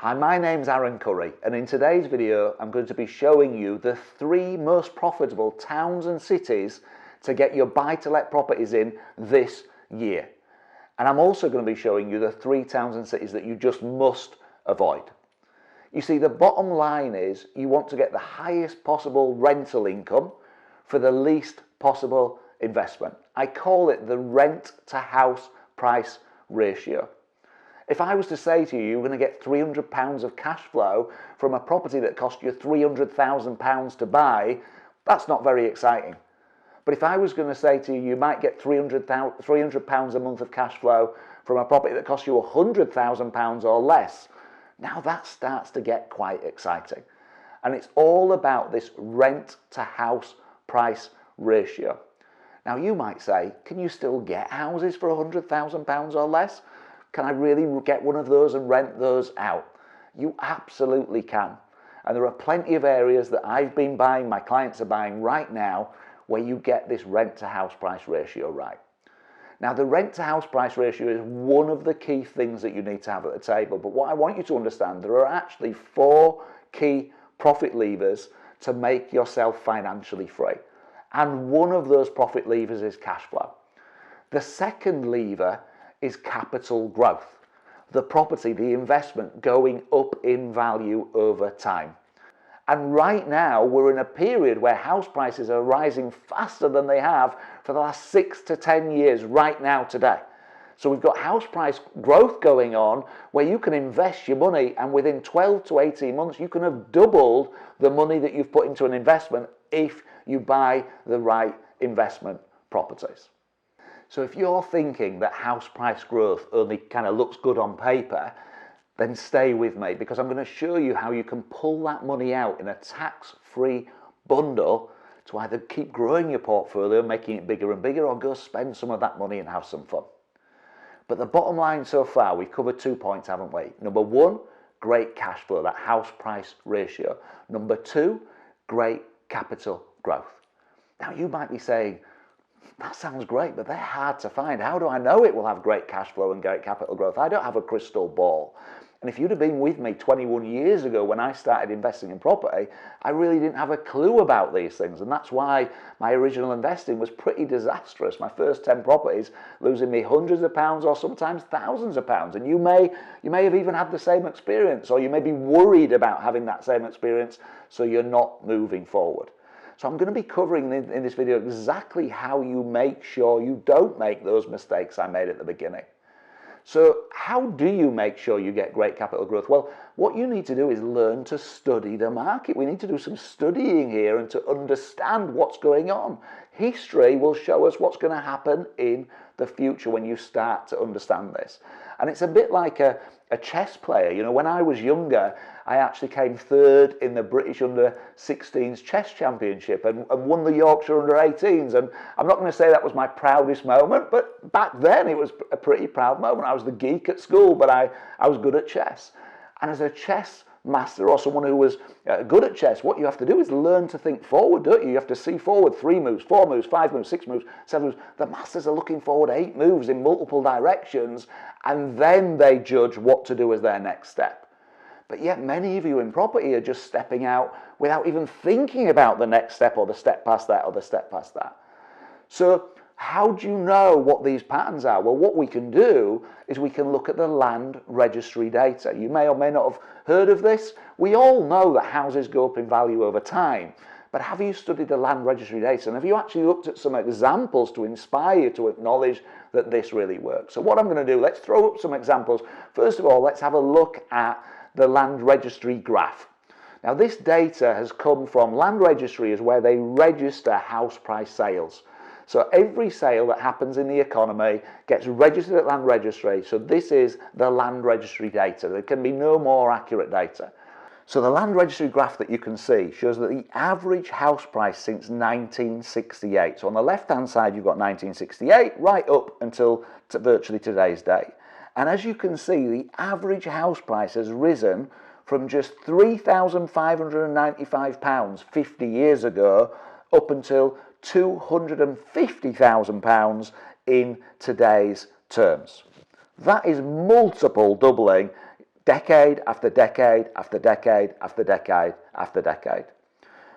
Hi, my name's Aaron Curry, and in today's video I'm going to be showing you the 3 most profitable towns and cities to get your buy-to-let properties in this year. And I'm also going to be showing you the 3 towns and cities that you just must avoid. You see, the bottom line is you want to get the highest possible rental income for the least possible investment. I call it the rent to house price ratio. If I was to say to you, you're going to get £300 of cash flow from a property that cost you £300,000 to buy, that's not very exciting. But if I was going to say to you, you might get £300 a month of cash flow from a property that costs you £100,000 or less, now that starts to get quite exciting. And it's all about this rent to house price ratio. Now you might say, can you still get houses for £100,000 or less? Can I really get one of those and rent those out? You absolutely can. And there are plenty of areas that I've been buying, my clients are buying right now, where you get this rent to house price ratio right. Now the rent to house price ratio is one of the key things that you need to have at the table. But what I want you to understand, there are actually 4 key profit levers to make yourself financially free. And one of those profit levers is cash flow. The second lever is capital growth. The property, the investment going up in value over time. And right now we're in a period where house prices are rising faster than they have for the last 6 to 10 years right now today. So we've got house price growth going on where you can invest your money and within 12 to 18 months you can have doubled the money that you've put into an investment if you buy the right investment properties. So if you're thinking that house price growth only kind of looks good on paper, then stay with me because I'm going to show you how you can pull that money out in a tax-free bundle to either keep growing your portfolio, making it bigger and bigger, or go spend some of that money and have some fun. But the bottom line so far, we've covered 2 points, haven't we? Number 1, great cash flow, that house price ratio. Number 2, great capital growth. Now you might be saying, that sounds great, but they're hard to find. How do I know it will have great cash flow and great capital growth? I don't have a crystal ball. And if you'd have been with me 21 years ago when I started investing in property, I really didn't have a clue about these things. And that's why my original investing was pretty disastrous. My first 10 properties losing me hundreds of pounds or sometimes thousands of pounds. And you may have even had the same experience, or you may be worried about having that same experience, so you're not moving forward. So I'm going to be covering in this video exactly how you make sure you don't make those mistakes I made at the beginning. So how do you make sure you get great capital growth? Well, what you need to do is learn to study the market. We need to do some studying here and to understand what's going on. History will show us what's going to happen in the future when you start to understand this. And it's a bit like a chess player. You know, when I was younger, I actually came 3rd in the British under-16s chess championship and won the Yorkshire under-18s. And I'm not going to say that was my proudest moment, but back then it was a pretty proud moment. I was the geek at school, but I was good at chess. And as a chess master or someone who was good at chess, what you have to do is learn to think forward, don't you? You have to see forward 3 moves, 4 moves, 5 moves, 6 moves, 7 moves. The masters are looking forward 8 moves in multiple directions, and then they judge what to do as their next step. But yet many of you in property are just stepping out without even thinking about the next step or the step past that or the step past that. So how do you know what these patterns are? Well, what we can do is we can look at the land registry data. You may or may not have heard of this. We all know that houses go up in value over time. But have you studied the land registry data? And have you actually looked at some examples to inspire you to acknowledge that this really works? So what I'm going to do, let's throw up some examples. First of all, let's have a look at the land registry graph. Now this data has come from land registry, is where they register house price sales. So every sale that happens in the economy gets registered at land registry. So this is the land registry data. There can be no more accurate data. So the land registry graph that you can see shows that the average house price since 1968. So on the left-hand side, you've got 1968 right up until virtually today's date. And as you can see, the average house price has risen from just £3,595 50 years ago up until £250,000 in today's terms. That is multiple doubling decade after decade after decade after decade after decade.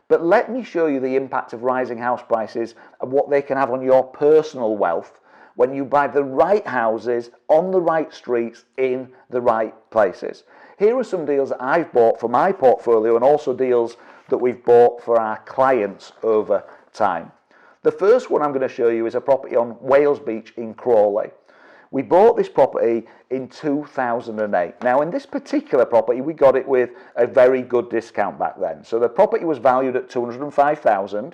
But let me show you the impact of rising house prices and what they can have on your personal wealth when you buy the right houses on the right streets in the right places. Here are some deals that I've bought for my portfolio and also deals that we've bought for our clients over time. The first one I'm going to show you is a property on Wales Beach in Crawley. We bought this property in 2008. Now, in this particular property, we got it with a very good discount back then. So the property was valued at $205,000.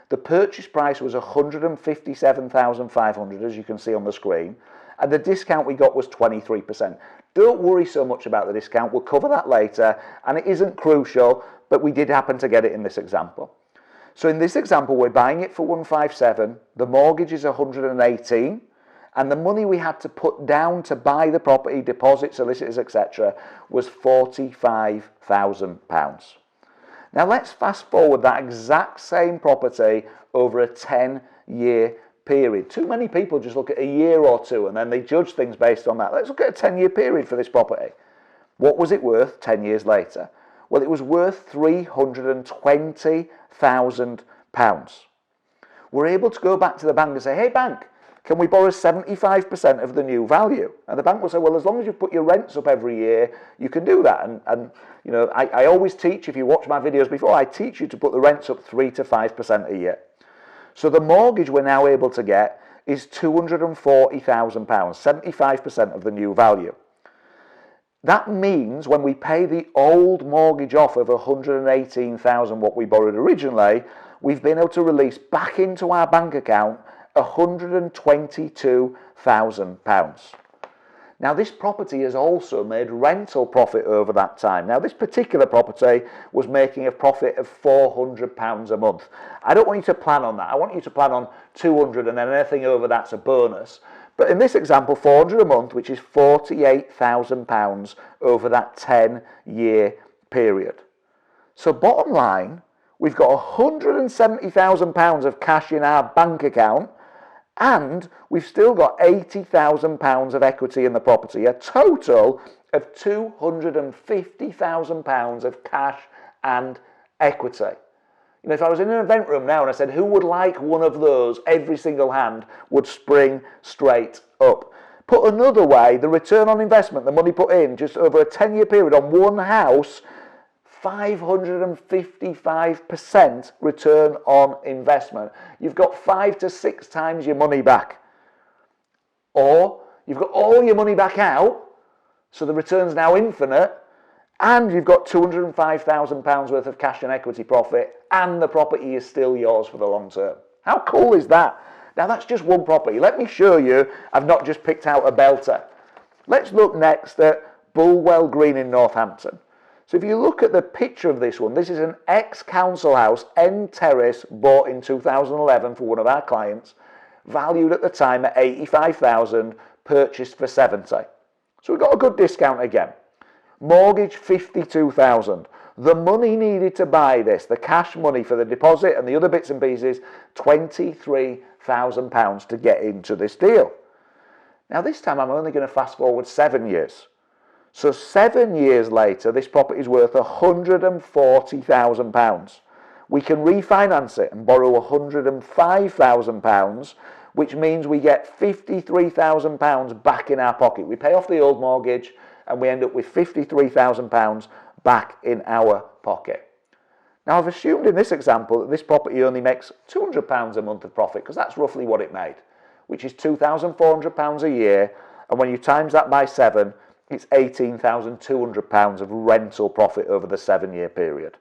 The purchase price was $157,500, as you can see on the screen. And the discount we got was 23%. Don't worry so much about the discount. We'll cover that later. And it isn't crucial, but we did happen to get it in this example. So in this example, we're buying it for $157,000. The mortgage is $118,000. And the money we had to put down to buy the property, deposit, solicitors, etc., was £45,000. Now let's fast forward that exact same property over a 10-year period. Too many people just look at a year or two and then they judge things based on that. Let's look at a 10-year period for this property. What was it worth 10 years later? Well, it was worth £320,000. We're able to go back to the bank and say, hey bank, can we borrow 75% of the new value? And the bank will say, well, as long as you put your rents up every year, you can do that. And you know, I always teach, if you watch my videos before, I teach you to put the rents up 3 to 5% a year. So the mortgage we're now able to get is £240,000, 75% of the new value. That means when we pay the old mortgage off of $118,000, what we borrowed originally, we've been able to release back into our bank account £122,000. Now this property has also made rental profit over that time. Now this particular property was making a profit of £400 a month. I don't want you to plan on that. I want you to plan on 200 and then anything over that's a bonus. But in this example, 400 a month, which is £48,000 over that 10-year period. So bottom line, we've got £170,000 of cash in our bank account, and we've still got £80,000 of equity in the property, a total of £250,000 of cash and equity. You know, if I was in an event room now and I said, who would like one of those, every single hand would spring straight up. Put another way, the return on investment, the money put in, just over a 10-year period on one house, 555% return on investment. You've got 5 to 6 times your money back. Or you've got all your money back out, so the return's now infinite, and you've got £205,000 worth of cash and equity profit, and the property is still yours for the long term. How cool is that? Now that's just one property. Let me show you, I've not just picked out a belter. Let's look next at Bulwell Green in Northampton. So if you look at the picture of this one, this is an ex-council house, end terrace, bought in 2011 for one of our clients, valued at the time at $85,000, purchased for $70,000. So we got a good discount again. Mortgage $52,000. The money needed to buy this, the cash money for the deposit and the other bits and pieces, £23,000 to get into this deal. Now this time I'm only going to fast forward 7 years. So 7 years later, this property is worth £140,000. We can refinance it and borrow £105,000, which means we get £53,000 back in our pocket. We pay off the old mortgage and we end up with £53,000 back in our pocket. Now I've assumed in this example that this property only makes £200 a month of profit, because that's roughly what it made, which is £2,400 a year, and when you times that by 7, it's £18,200 of rental profit over the 7-year period.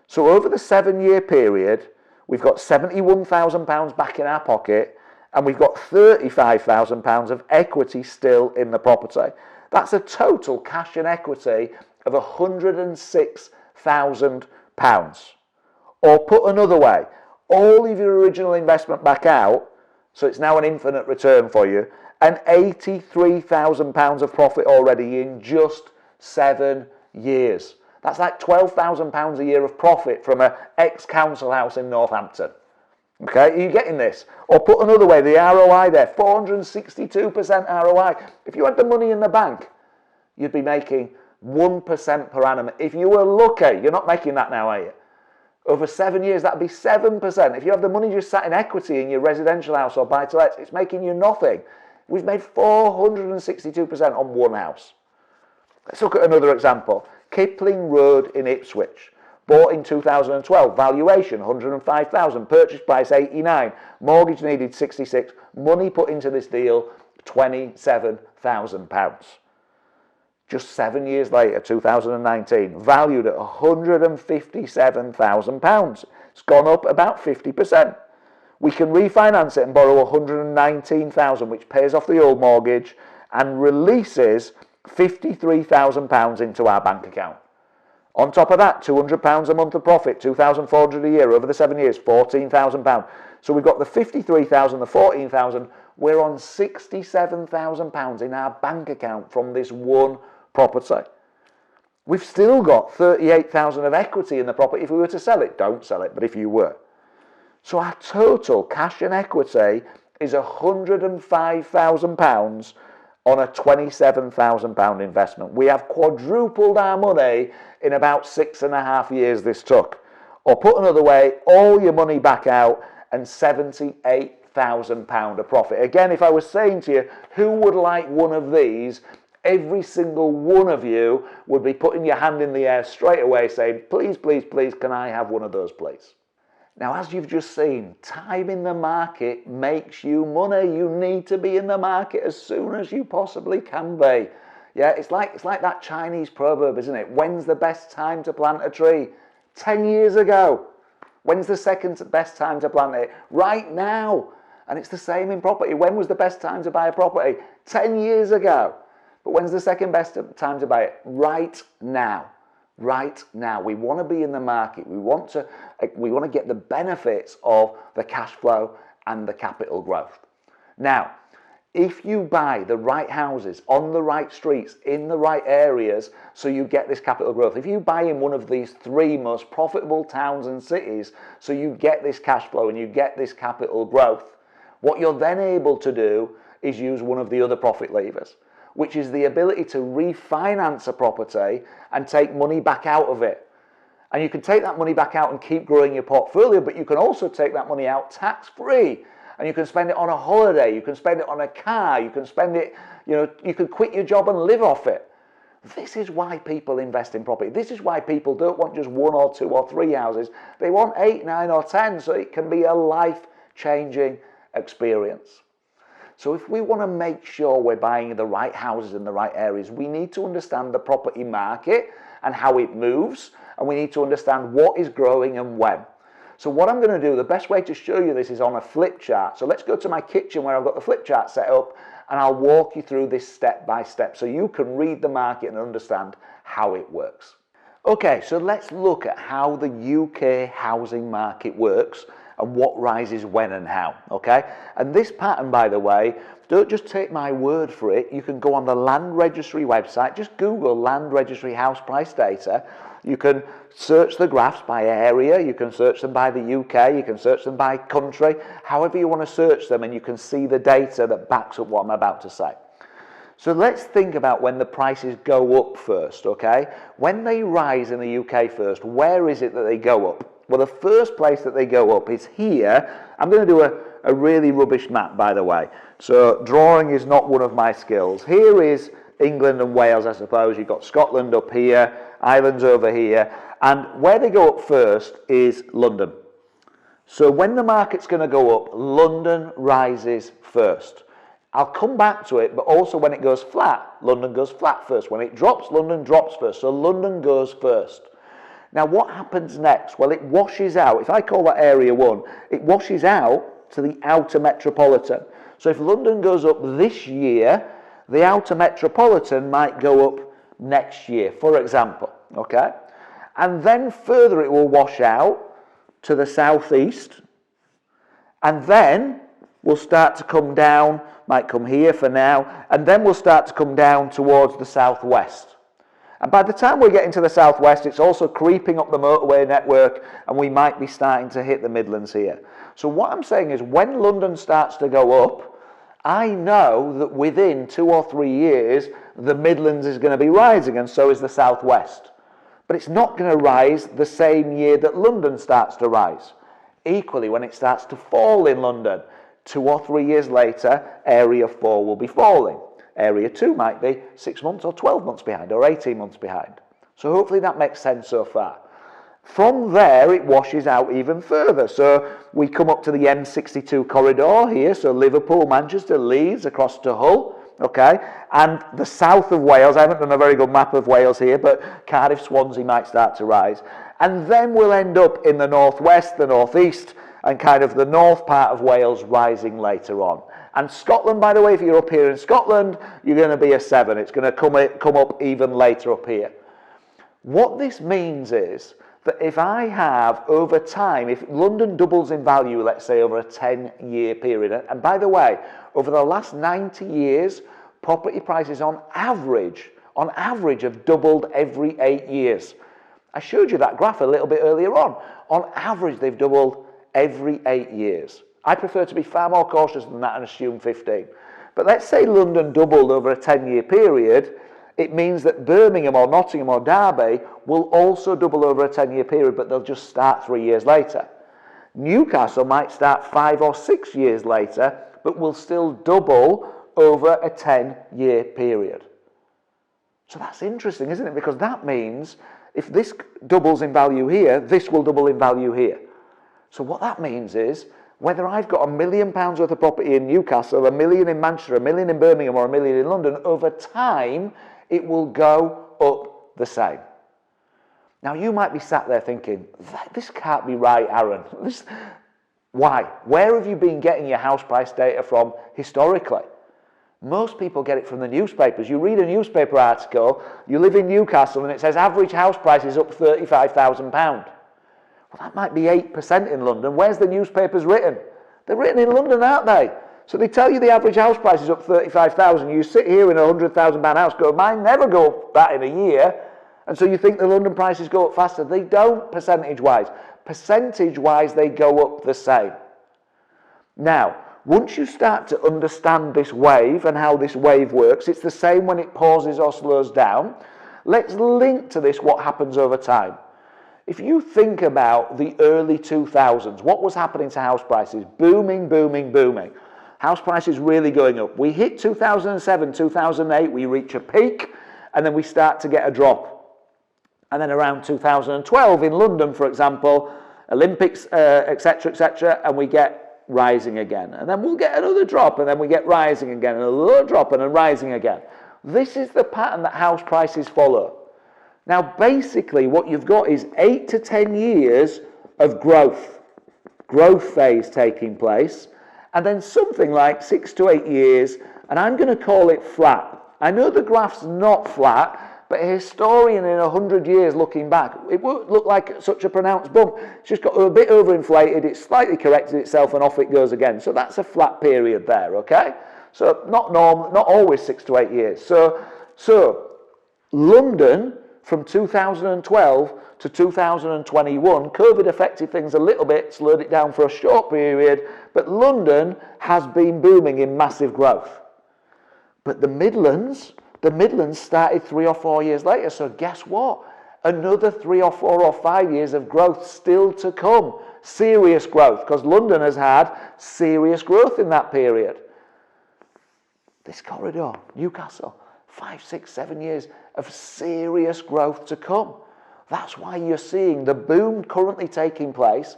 So over the 7-year period, we've got £71,000 back in our pocket, and we've got £35,000 of equity still in the property. That's a total cash and equity of £106,000. Or put another way, all of your original investment back out, so it's now an infinite return for you, and £83,000 of profit already in just 7 years. That's like £12,000 a year of profit from an ex-council house in Northampton. Okay, are you getting this? Or put another way, the ROI there, 462% ROI. If you had the money in the bank, you'd be making 1% per annum. If you were lucky, you're not making that now, are you? Over 7 years, that'd be 7%. If you have the money just sat in equity in your residential house or buy-to-let, it's making you nothing. We've made 462% on one house. Let's look at another example. Kipling Road in Ipswich. Bought in 2012. Valuation, 105,000. Purchase price, 89. Mortgage needed, 66. Money put into this deal, £27,000. Just 7 years later, 2019, valued at £157,000. It's gone up about 50%. We can refinance it and borrow £119,000, which pays off the old mortgage and releases £53,000 into our bank account. On top of that, £200 a month of profit, £2,400 a year over the 7 years, £14,000. So we've got the £53,000, the £14,000. We're on £67,000 in our bank account from this one property. We've still got £38,000 of equity in the property if we were to sell it. Don't sell it, but if you were. So our total cash and equity is £105,000 on a £27,000 investment. We have quadrupled our money in about 6.5 years this took. Or put another way, all your money back out and £78,000 of profit. Again, if I was saying to you, who would like one of these? Every single one of you would be putting your hand in the air straight away saying, please, please, please, can I have one of those, please? Now, as you've just seen, time in the market makes you money. You need to be in the market as soon as you possibly can be. Yeah, it's like that Chinese proverb, isn't it? When's the best time to plant a tree? 10 years ago. When's the second best time to plant it? Right now. And it's the same in property. When was the best time to buy a property? 10 years ago. But when's the second best time to buy it? Right now. Right now. We want to be in the market. We want to get the benefits of the cash flow and the capital growth. Now, if you buy the right houses on the right streets, in the right areas, so you get this capital growth. If you buy in one of these three most profitable towns and cities, so you get this cash flow and you get this capital growth, what you're then able to do is use one of the other profit levers, which is the ability to refinance a property and take money back out of it. And you can take that money back out and keep growing your portfolio, but you can also take that money out tax-free. And you can spend it on a holiday, you can spend it on a car, you can spend it, you could quit your job and live off it. This is why people invest in property. This is why people don't want just 1 or 2 or 3 houses. They want 8, 9 or 10, so it can be a life-changing experience. So if we want to make sure we're buying the right houses in the right areas, we need to understand the property market and how it moves, and we need to understand what is growing and when. So what I'm going to do, the best way to show you this is on a flip chart. So let's go to my kitchen where I've got the flip chart set up, and I'll walk you through this step by step so you can read the market and understand how it works. Okay, so let's look at how the UK housing market works and what rises when and how, okay? And this pattern, by the way, don't just take my word for it. You can go on the Land Registry website, just Google Land Registry house price data. You can search the graphs by area, you can search them by the UK, you can search them by country, however you want to search them, and you can see the data that backs up what I'm about to say. So let's think about when the prices go up first, okay? When they rise in the UK first, where is it that they go up? Well, the first place that they go up is here. I'm going to do a really rubbish map, by the way. So drawing is not one of my skills. Here is England and Wales, I suppose. You've got Scotland up here, Ireland's over here. And where they go up first is London. So when the market's going to go up, London rises first. I'll come back to it, but also when it goes flat, London goes flat first. When it drops, London drops first. So London goes first. Now, what happens next? Well, it washes out. If I call that Area 1, it washes out to the outer metropolitan. So if London goes up this year, the outer metropolitan might go up next year, for example, okay? And then further it will wash out to the southeast, and then we'll start to come down, might come here for now, and then we'll start to come down towards the southwest. And by the time we get into the southwest, it's also creeping up the motorway network, and we might be starting to hit the Midlands here. So what I'm saying is, when London starts to go up, I know that within 2 or 3 years, the Midlands is going to be rising, and so is the Southwest. But it's not going to rise the same year that London starts to rise. Equally, when it starts to fall in London, 2 or 3 years later, Area 4 will be falling. Area 2 might be 6 months or 12 months behind, or 18 months behind. So hopefully that makes sense so far. From there, it washes out even further. So we come up to the M62 corridor here, so Liverpool, Manchester, Leeds, across to Hull, okay? And the south of Wales, I haven't done a very good map of Wales here, but Cardiff, Swansea might start to rise. And then we'll end up in the northwest, the northeast, and kind of the north part of Wales rising later on. And Scotland, by the way, if you're up here in Scotland, you're going to be a 7. It's going to come up even later up here. What this means is that if I have, over time, if London doubles in value, let's say over a 10-year period, and by the way, over the last 90 years, property prices on average have doubled every 8 years. I showed you that graph a little bit earlier on. On average, they've doubled every 8 years. I prefer to be far more cautious than that and assume 15. But let's say London doubled over a 10-year period. It means that Birmingham or Nottingham or Derby will also double over a 10-year period, but they'll just start 3 years later. Newcastle might start 5 or 6 years later, but will still double over a 10-year period. So that's interesting, isn't it? Because that means if this doubles in value here, this will double in value here. So what that means is, whether I've got £1 million worth of property in Newcastle, £1 million in Manchester, £1 million in Birmingham, or £1 million in London, over time, it will go up the same. Now, you might be sat there thinking, this can't be right, Aaron. Why? Where have you been getting your house price data from historically? Most people get it from the newspapers. You read a newspaper article, you live in Newcastle, and it says average house price is up £35,000. Well, that might be 8% in London. Where's the newspapers written? They're written in London, aren't they? So they tell you the average house price is up 35,000. You sit here in a £100,000 house, go, mine never go up that in a year. And so you think the London prices go up faster. They don't, percentage-wise. Percentage-wise, they go up the same. Now, once you start to understand this wave and how this wave works, it's the same when it pauses or slows down. Let's link to this what happens over time. If you think about the early 2000s, what was happening to house prices? Booming, booming, booming. House prices really going up. We hit 2007, 2008, we reach a peak, and then we start to get a drop. And then around 2012 in London, for example, Olympics, etc., and we get rising again. And then we'll get another drop, and then we get rising again, and another drop, and then rising again. This is the pattern that house prices follow. Now, basically, what you've got is 8 to 10 years of growth phase taking place, and then something like 6 to 8 years, and I'm going to call it flat. I know the graph's not flat, but a historian in 100 years looking back, it won't look like such a pronounced bump. It's just got a bit overinflated, it's slightly corrected itself, and off it goes again. So that's a flat period there, okay? So not normal, not always 6 to 8 years. So London, from 2012 to 2021, COVID affected things a little bit, slowed it down for a short period, but London has been booming in massive growth. But the Midlands started 3 or 4 years later, so guess what? Another 3 or 4 or 5 years of growth still to come. Serious growth, because London has had serious growth in that period. This corridor, Newcastle, 5, 6, 7 years of serious growth to come. That's why you're seeing the boom currently taking place.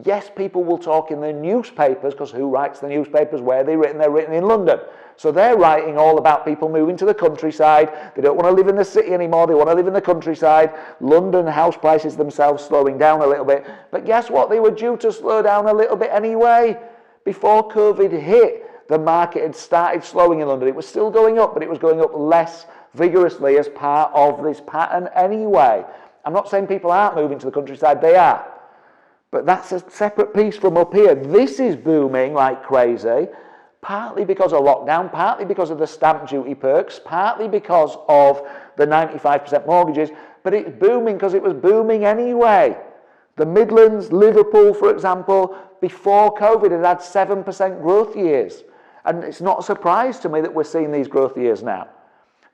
Yes, people will talk in the newspapers, because who writes the newspapers? Where are they written? They're written in London. So they're writing all about people moving to the countryside. They don't want to live in the city anymore. They want to live in the countryside. London house prices themselves slowing down a little bit. But guess what? They were due to slow down a little bit anyway. Before COVID hit, the market had started slowing in London. It was still going up, but it was going up less vigorously as part of this pattern anyway. I'm not saying people aren't moving to the countryside. They are. But that's a separate piece from up here. This is booming like crazy, partly because of lockdown, partly because of the stamp duty perks, partly because of the 95% mortgages, but it's booming because it was booming anyway. The Midlands, Liverpool, for example, before COVID had 7% growth years. And it's not a surprise to me that we're seeing these growth years now.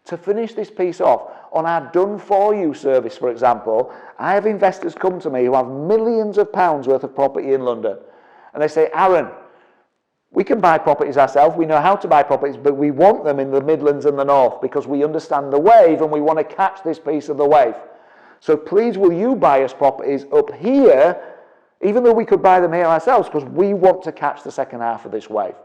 To finish this piece off, on our done for you service, for example, I have investors come to me who have millions of pounds worth of property in London. And they say, Aaron, we can buy properties ourselves, we know how to buy properties, but we want them in the Midlands and the North because we understand the wave and we want to catch this piece of the wave. So please will you buy us properties up here, even though we could buy them here ourselves, because we want to catch the second half of this wave.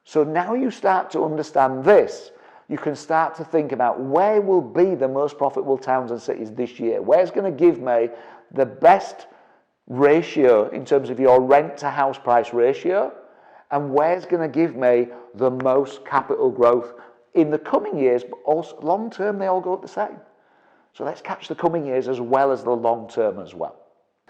So now you start to understand this, you can start to think about where will be the most profitable towns and cities this year. Where's going to give me the best ratio in terms of your rent to house price ratio, and where's going to give me the most capital growth in the coming years, but also long term they all go up the same. So let's catch the coming years as well as the long term as well.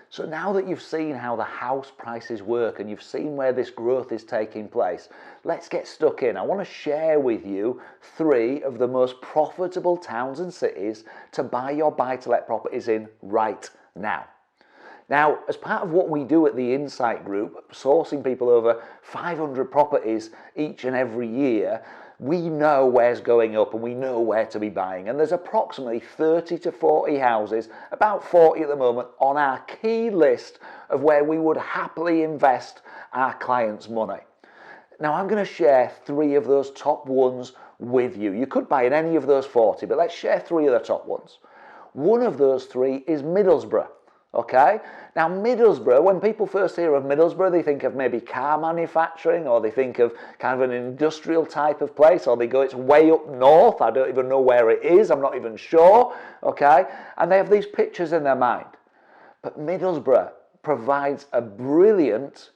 So now that you've seen how the house prices work and you've seen where this growth is taking place, let's get stuck in. I want to share with you 3 of the most profitable towns and cities to buy your buy-to-let properties in right now. Now, as part of what we do at the Insight Group, sourcing people over 500 properties each and every year, we know where's going up and we know where to be buying. And there's approximately 30 to 40 houses, about 40 at the moment, on our key list of where we would happily invest our clients' money. Now, I'm going to share 3 of those top ones with you. You could buy in any of those 40, but let's share 3 of the top ones. One of those 3 is Middlesbrough. Okay, now Middlesbrough, when people first hear of Middlesbrough, they think of maybe car manufacturing, or they think of kind of an industrial type of place, or they go, it's way up north, I don't even know where it is, I'm not even sure, okay, and they have these pictures in their mind. But Middlesbrough provides a brilliant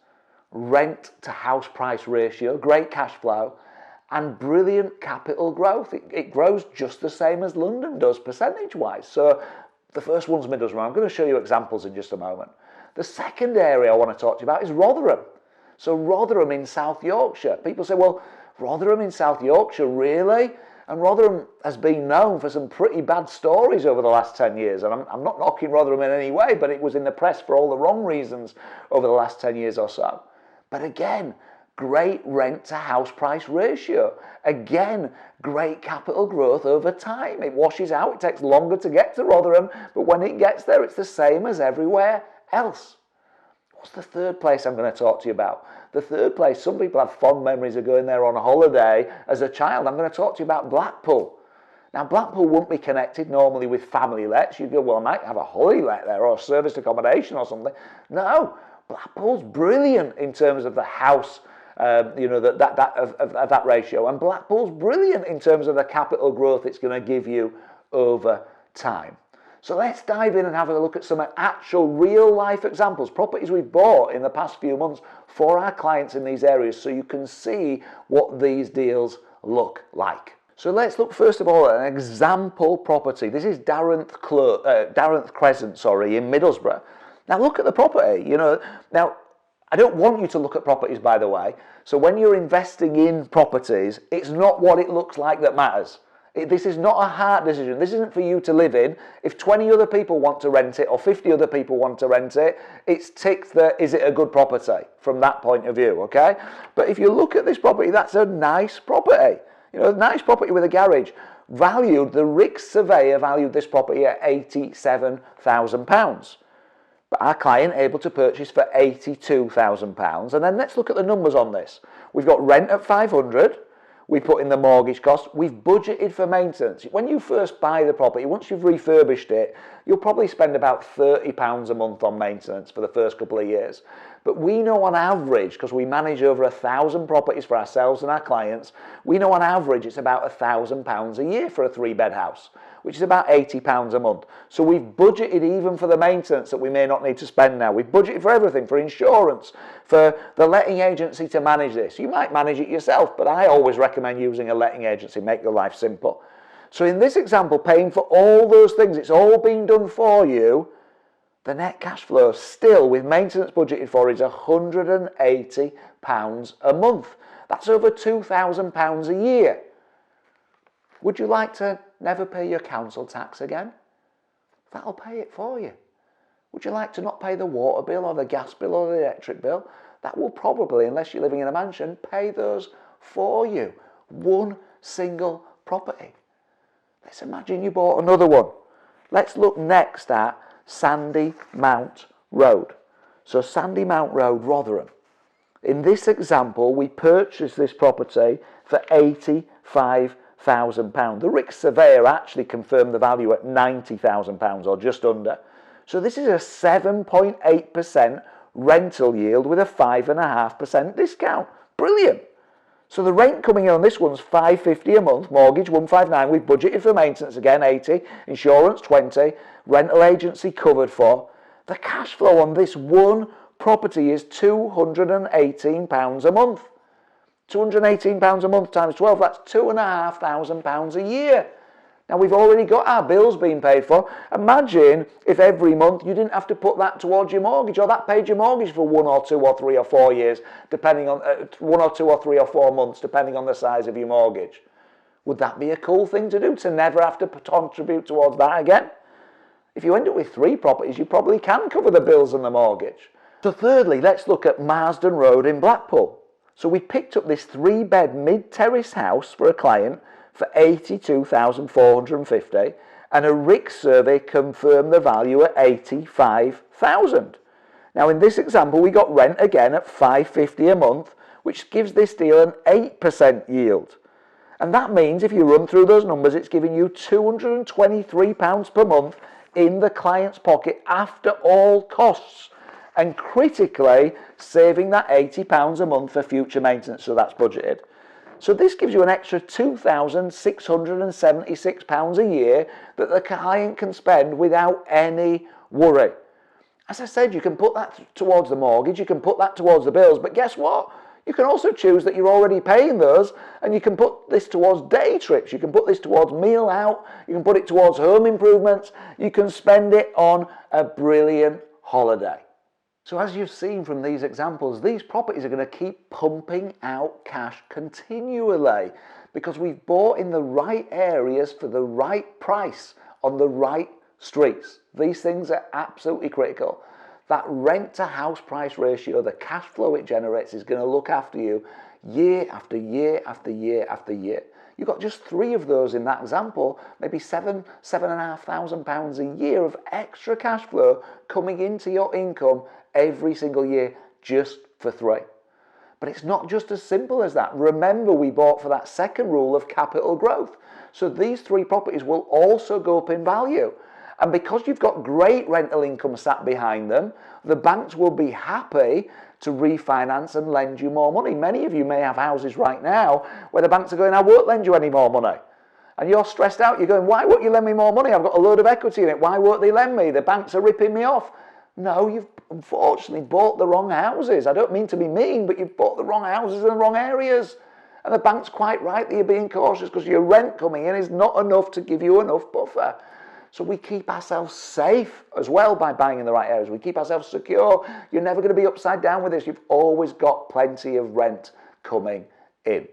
rent to house price ratio, great cash flow, and brilliant capital growth. It grows just the same as London does percentage-wise. So the first one's Middlesbrough. I'm going to show you examples in just a moment. The second area I want to talk to you about is Rotherham. So Rotherham in South Yorkshire. People say, well, Rotherham in South Yorkshire, really? And Rotherham has been known for some pretty bad stories over the last 10 years. And I'm not knocking Rotherham in any way, but it was in the press for all the wrong reasons over the last 10 years or so. But again, great rent to house price ratio. Again, great capital growth over time. It washes out, it takes longer to get to Rotherham, but when it gets there, it's the same as everywhere else. What's the third place I'm going to talk to you about? The third place, some people have fond memories of going there on a holiday as a child. I'm going to talk to you about Blackpool. Now, Blackpool won't be connected normally with family lets. You'd go, well, I might have a holiday let there or serviced accommodation or something. No, Blackpool's brilliant in terms of the house that ratio. And Blackpool's brilliant in terms of the capital growth it's going to give you over time. So let's dive in and have a look at some actual real life examples, properties we've bought in the past few months for our clients in these areas, so you can see what these deals look like. So let's look first of all at an example property. This is Darenth Crescent, in Middlesbrough. Now look at the property, Now, I don't want you to look at properties, by the way. So when you're investing in properties, it's not what it looks like that matters. This is not a hard decision. This isn't for you to live in. If 20 other people want to rent it or 50 other people want to rent it, it's ticked the, is it a good property from that point of view, okay? But if you look at this property, that's a nice property. A nice property with a garage. The Rick surveyor valued this property at £87,000. But our client able to purchase for £82,000. And then let's look at the numbers on this. We've got rent at 500. We put in the mortgage cost. We've budgeted for maintenance. When you first buy the property, once you've refurbished it, you'll probably spend about £30 a month on maintenance for the first couple of years. But we know on average, because we manage over 1,000 properties for ourselves and our clients, we know on average it's about £1,000 a year for a 3-bed house, which is about £80 a month. So we've budgeted even for the maintenance that we may not need to spend now. We've budgeted for everything, for insurance, for the letting agency to manage this. You might manage it yourself, but I always recommend using a letting agency, make your life simple. So in this example, paying for all those things, it's all been done for you. The net cash flow still, with maintenance budgeted for, is £180 a month. That's over £2,000 a year. Would you like to never pay your council tax again? That'll pay it for you. Would you like to not pay the water bill or the gas bill or the electric bill? That will probably, unless you're living in a mansion, pay those for you. One single property. Let's imagine you bought another one. Let's look next at Sandy Mount Road. So Sandy Mount Road, Rotherham. In this example, we purchased this property for £85,000. The Rick surveyor actually confirmed the value at £90,000 or just under. So this is a 7.8% rental yield with a 5.5% discount. Brilliant. So the rent coming in on this one's £550 a month, mortgage £159, we've budgeted for maintenance again, 80, insurance 20, rental agency covered for. The cash flow on this one property is £218 a month. £218 a month times 12, that's £2,500 a year. Now we've already got our bills being paid for. Imagine if every month you didn't have to put that towards your mortgage, or that paid your mortgage for 1 or 2 or 3 or 4 years, depending on 1 or 2 or 3 or 4 months, depending on the size of your mortgage. Would that be a cool thing to do, to never have to contribute towards that again? If you end up with 3 properties, you probably can cover the bills and the mortgage. So thirdly, let's look at Marsden Road in Blackpool. So we picked up this 3-bed mid-terrace house for a client for £82,450, and a Rick survey confirmed the value at £85,000. Now in this example, we got rent again at £550 a month, which gives this deal an 8% yield. And that means if you run through those numbers, it's giving you £223 per month in the client's pocket after all costs, and critically saving that £80 a month for future maintenance, so that's budgeted. So this gives you an extra £2,676 a year that the client can spend without any worry. As I said, you can put that towards the mortgage, you can put that towards the bills, but guess what? You can also choose that you're already paying those, and you can put this towards day trips, you can put this towards meal out, you can put it towards home improvements, you can spend it on a brilliant holiday. So as you've seen from these examples, these properties are going to keep pumping out cash continually because we've bought in the right areas for the right price on the right streets. These things are absolutely critical. That rent to house price ratio, the cash flow it generates, is going to look after you year after year after year after year. You've got just 3 of those in that example, maybe £7,500 a year of extra cash flow coming into your income every single year just for 3. But it's not just as simple as that. Remember, we bought for that second rule of capital growth. So these 3 properties will also go up in value. And because you've got great rental income sat behind them, the banks will be happy to refinance and lend you more money. Many of you may have houses right now where the banks are going, I won't lend you any more money. And you're stressed out. You're going, why won't you lend me more money? I've got a load of equity in it. Why won't they lend me? The banks are ripping me off. No, you've unfortunately bought the wrong houses. I don't mean to be mean, but you've bought the wrong houses in the wrong areas. And the bank's quite right that you're being cautious because your rent coming in is not enough to give you enough buffer. So we keep ourselves safe as well by buying in the right areas. We keep ourselves secure. You're never going to be upside down with this. You've always got plenty of rent coming in.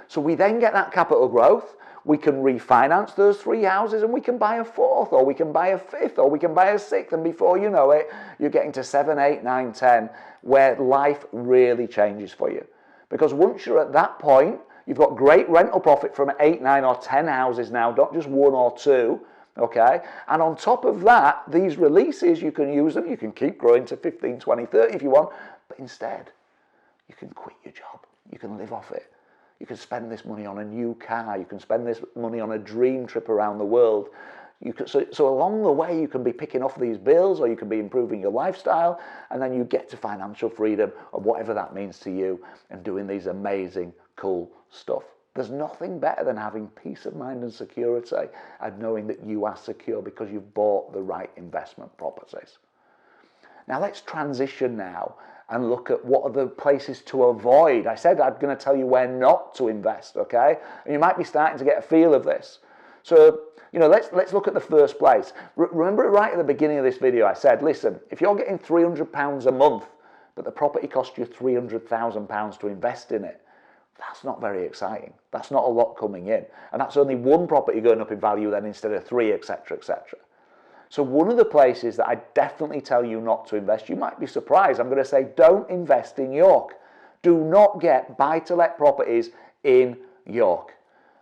So we then get that capital growth. We can refinance those 3 houses and we can buy a 4th, or we can buy a 5th, or we can buy a 6th. And before you know it, you're getting to 7, 8, 9, 10, where life really changes for you. Because once you're at that point, you've got great rental profit from 8, 9 or 10 houses now, not just 1 or 2. Okay, and on top of that, these releases, you can use them, you can keep growing to 15, 20, 30 if you want, but instead, you can quit your job, you can live off it. You can spend this money on a new car, you can spend this money on a dream trip around the world. So along the way, you can be picking off these bills, or you can be improving your lifestyle, and then you get to financial freedom, or whatever that means to you, and doing these amazing, cool stuff. There's nothing better than having peace of mind and security and knowing that you are secure because you've bought the right investment properties. Now let's transition now and look at what are the places to avoid. I said I'm going to tell you where not to invest, okay? And you might be starting to get a feel of this. So, let's look at the first place. Remember right at the beginning of this video, I said, listen, if you're getting £300 a month, but the property cost you £300,000 to invest in it, that's not very exciting. That's not a lot coming in. And that's only 1 property going up in value then instead of 3, etc., etc. So one of the places that I definitely tell you not to invest, you might be surprised, I'm going to say don't invest in York. Do not get buy-to-let properties in York.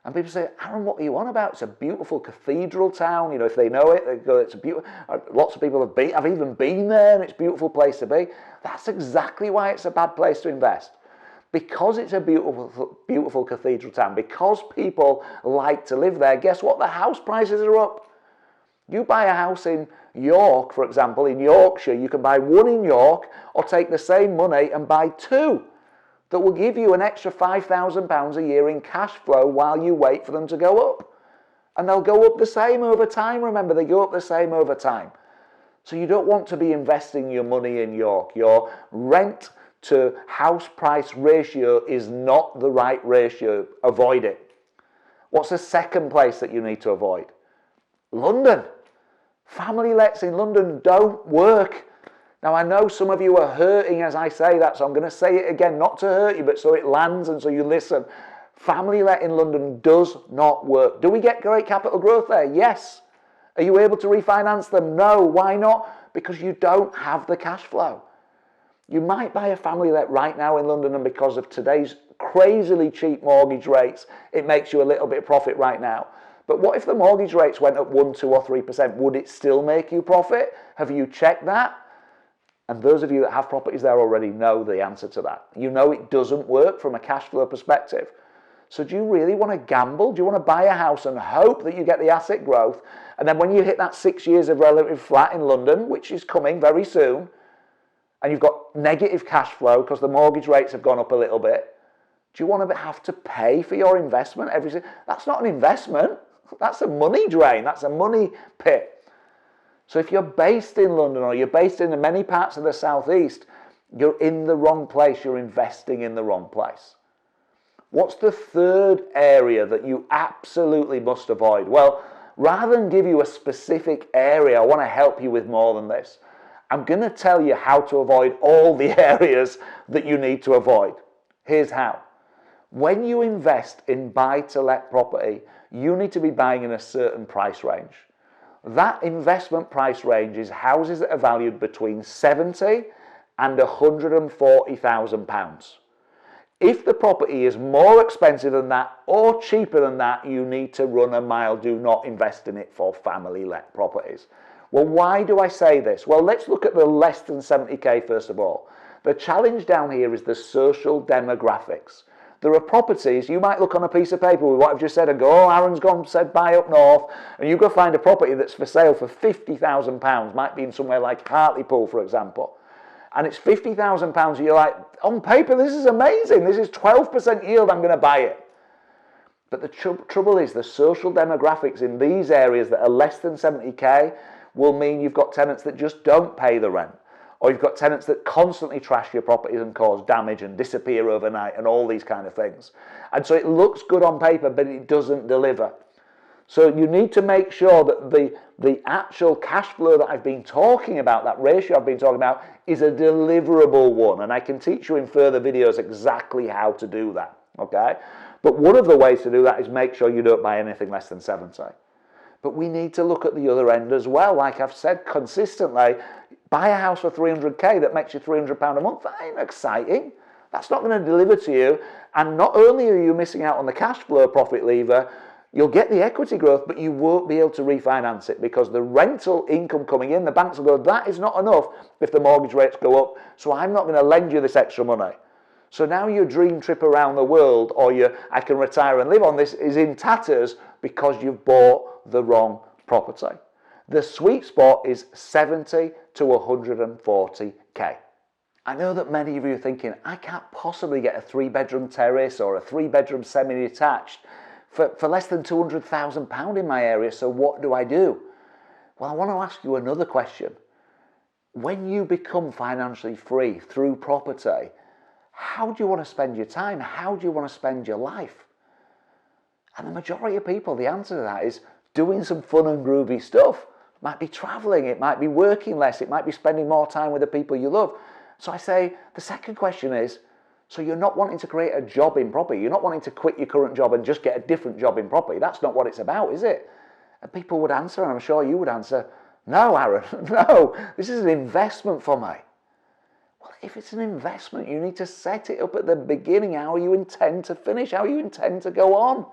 And people say, Aaron, what are you on about? It's a beautiful cathedral town. You know, if they know it, they go, it's a beautiful. Lots of people have even been there, and it's a beautiful place to be. That's exactly why it's a bad place to invest. Because it's a beautiful, beautiful cathedral town, because people like to live there, guess what? The house prices are up. You buy a house in York, for example, in Yorkshire, you can buy one in York or take the same money and buy two that will give you an extra £5,000 a year in cash flow while you wait for them to go up. And they'll go up the same over time. Remember, they go up the same over time. So you don't want to be investing your money in York. Your rent to house price ratio is not the right ratio. Avoid it. What's the second place that you need to avoid? London. Family lets in London don't work. Now, I know some of you are hurting as I say that, so I'm going to say it again, not to hurt you, but so it lands and so you listen. Family let in London does not work. Do we get great capital growth there? Yes. Are you able to refinance them? No. Why not? Because you don't have the cash flow. You might buy a family let right now in London, and because of today's crazily cheap mortgage rates, it makes you a little bit of profit right now. But what if the mortgage rates went up 1%, 2% or 3%? Would it still make you profit? Have you checked that? And those of you that have properties there already know the answer to that. You know it doesn't work from a cash flow perspective. So do you really want to gamble? Do you want to buy a house and hope that you get the asset growth? And then when you hit that 6 years of relative flat in London, which is coming very soon, and you've got negative cash flow because the mortgage rates have gone up a little bit, do you want to have to pay for your investment every single? That's not an investment. That's a money drain. That's a money pit. So if you're based in London or you're based in many parts of the southeast, you're in the wrong place. You're investing in the wrong place. What's the third area that you absolutely must avoid? Well, rather than give you a specific area, I want to help you with more than this. I'm going to tell you how to avoid all the areas that you need to avoid. Here's how. When you invest in buy-to-let property, you need to be buying in a certain price range. That investment price range is houses that are valued between £70,000 and £140,000. If the property is more expensive than that or cheaper than that, you need to run a mile. Do not invest in it for family-let properties. Well, why do I say this? Well, let's look at the less than 70k first of all. The challenge down here is the social demographics. There are properties, you might look on a piece of paper with what I've just said and go, oh, Aaron's gone, said buy up north, and you go find a property that's for sale for £50,000, might be in somewhere like Hartlepool, for example, and it's £50,000, you're like, on paper, this is amazing, this is 12% yield, I'm going to buy it. But the trouble is the social demographics in these areas that are less than 70k will mean you've got tenants that just don't pay the rent. Or you've got tenants that constantly trash your properties and cause damage and disappear overnight and all these kind of things. And so it looks good on paper, but it doesn't deliver. So you need to make sure that the actual cash flow that I've been talking about, that ratio I've been talking about, is a deliverable one. And I can teach you in further videos exactly how to do that, okay? But one of the ways to do that is make sure you don't buy anything less than 70. But we need to look at the other end as well. Like I've said consistently, buy a house for 300k that makes you £300 a month. That ain't exciting. That's not going to deliver to you. And not only are you missing out on the cash flow profit lever, you'll get the equity growth, but you won't be able to refinance it because the rental income coming in, the banks will go, that is not enough if the mortgage rates go up, so I'm not going to lend you this extra money. So now your dream trip around the world or I can retire and live on this is in tatters because you've bought the wrong property. The sweet spot is 70 to 140k. I know that many of you are thinking, I can't possibly get a 3-bedroom terrace or a 3-bedroom semi-detached for less than £200,000 in my area, so what do I do? Well, I want to ask you another question. When you become financially free through property, how do you want to spend your time? How do you want to spend your life? And the majority of people, the answer to that is doing some fun and groovy stuff. It might be traveling, it might be working less, it might be spending more time with the people you love. So I say, the second question is, so you're not wanting to create a job in property, you're not wanting to quit your current job and just get a different job in property. That's not what it's about, is it? And people would answer, and I'm sure you would answer, no, Aaron, no, this is an investment for me. Well, if it's an investment, you need to set it up at the beginning, how you intend to finish, how you intend to go on.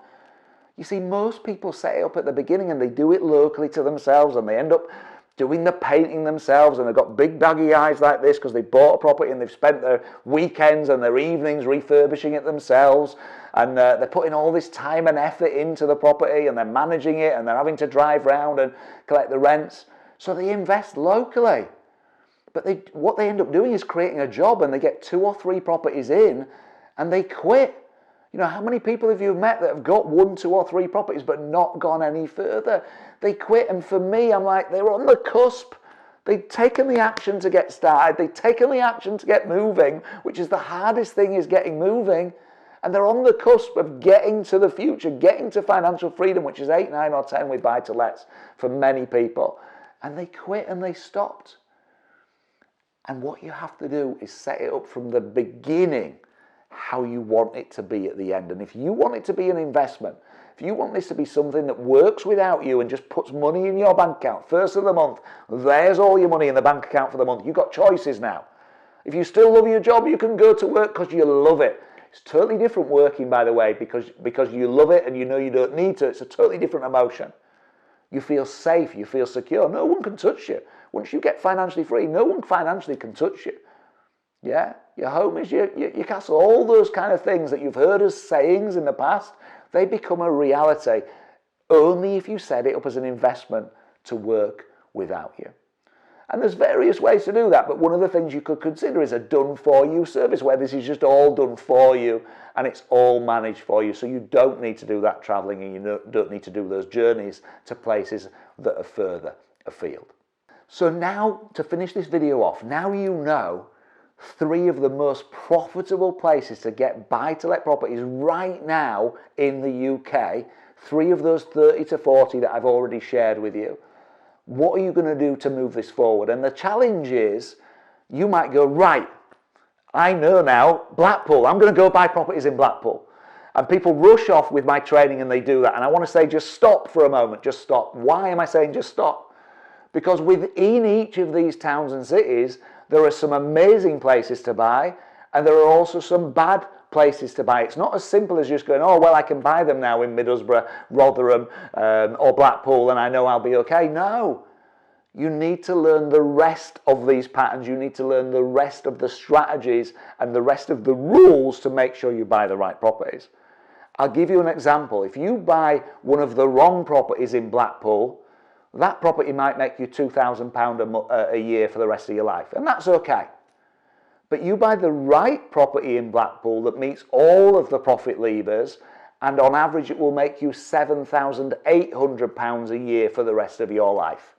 You see, most people set it up at the beginning and they do it locally to themselves, and they end up doing the painting themselves, and they've got big baggy eyes like this because they bought a property and they've spent their weekends and their evenings refurbishing it themselves, and they're putting all this time and effort into the property, and they're managing it, and they're having to drive around and collect the rents. So they invest locally. But what they end up doing is creating a job, and they get 2 or 3 properties in and they quit. You know, how many people have you met that have got 1, 2 or 3 properties but not gone any further? They quit, and for me, I'm like, they're on the cusp. They've taken the action to get started. They've taken the action to get moving, which is the hardest thing, is getting moving. And they're on the cusp of getting to the future, getting to financial freedom, which is 8, 9 or 10 with buy-to-lets for many people. And they quit and they stopped. And what you have to do is set it up from the beginning how you want it to be at the end. And if you want it to be an investment, if you want this to be something that works without you and just puts money in your bank account, first of the month, there's all your money in the bank account for the month. You've got choices now. If you still love your job, you can go to work because you love it. It's totally different working, by the way, because you love it and you know you don't need to. It's a totally different emotion. You feel safe, you feel secure. No one can touch you. Once you get financially free, no one financially can touch you. Yeah, your home is your castle. All those kind of things that you've heard as sayings in the past, they become a reality only if you set it up as an investment to work without you. And there's various ways to do that, but one of the things you could consider is a done-for-you service, where this is just all done for you and it's all managed for you, so you don't need to do that travelling and you don't need to do those journeys to places that are further afield. So now, to finish this video off, now you know 3 of the most profitable places to get buy-to-let properties right now in the UK, 3 of those 30 to 40 that I've already shared with you. What are you going to do to move this forward? And the challenge is, you might go, right, I know now, Blackpool, I'm going to go buy properties in Blackpool. And people rush off with my training and they do that. And I want to say, just stop for a moment, just stop. Why am I saying just stop? Because within each of these towns and cities, there are some amazing places to buy, and there are also some bad places to buy. It's not as simple as just going, oh, well, I can buy them now in Middlesbrough, Rotherham, or Blackpool, and I know I'll be okay. No. You need to learn the rest of these patterns. You need to learn the rest of the strategies and the rest of the rules to make sure you buy the right properties. I'll give you an example. If you buy one of the wrong properties in Blackpool, that property might make you £2,000 a year for the rest of your life, and that's okay. But you buy the right property in Blackpool that meets all of the profit levers, and on average it will make you £7,800 a year for the rest of your life.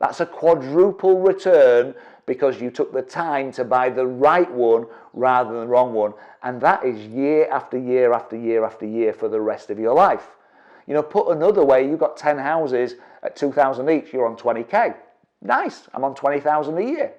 That's a quadruple return because you took the time to buy the right one rather than the wrong one, and that is year after year after year after year for the rest of your life. You know, put another way, you've got 10 houses at 2,000 each, you're on 20k. Nice, I'm on 20,000 a year.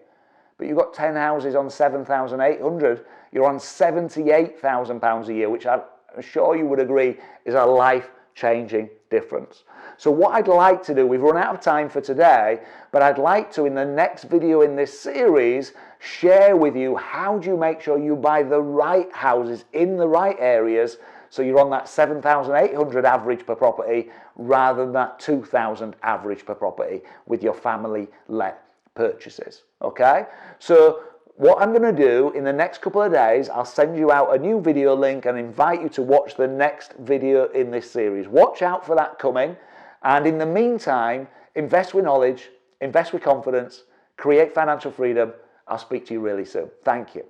But you've got 10 houses on 7,800, you're on £78,000 a year, which I'm sure you would agree is a life-changing difference. So what I'd like to do, we've run out of time for today, but I'd like to, in the next video in this series, share with you how do you make sure you buy the right houses in the right areas, so you're on that 7,800 average per property rather than that 2,000 average per property with your family-let purchases, okay? So what I'm going to do in the next couple of days, I'll send you out a new video link and invite you to watch the next video in this series. Watch out for that coming, and in the meantime, invest with knowledge, invest with confidence, create financial freedom. I'll speak to you really soon. Thank you.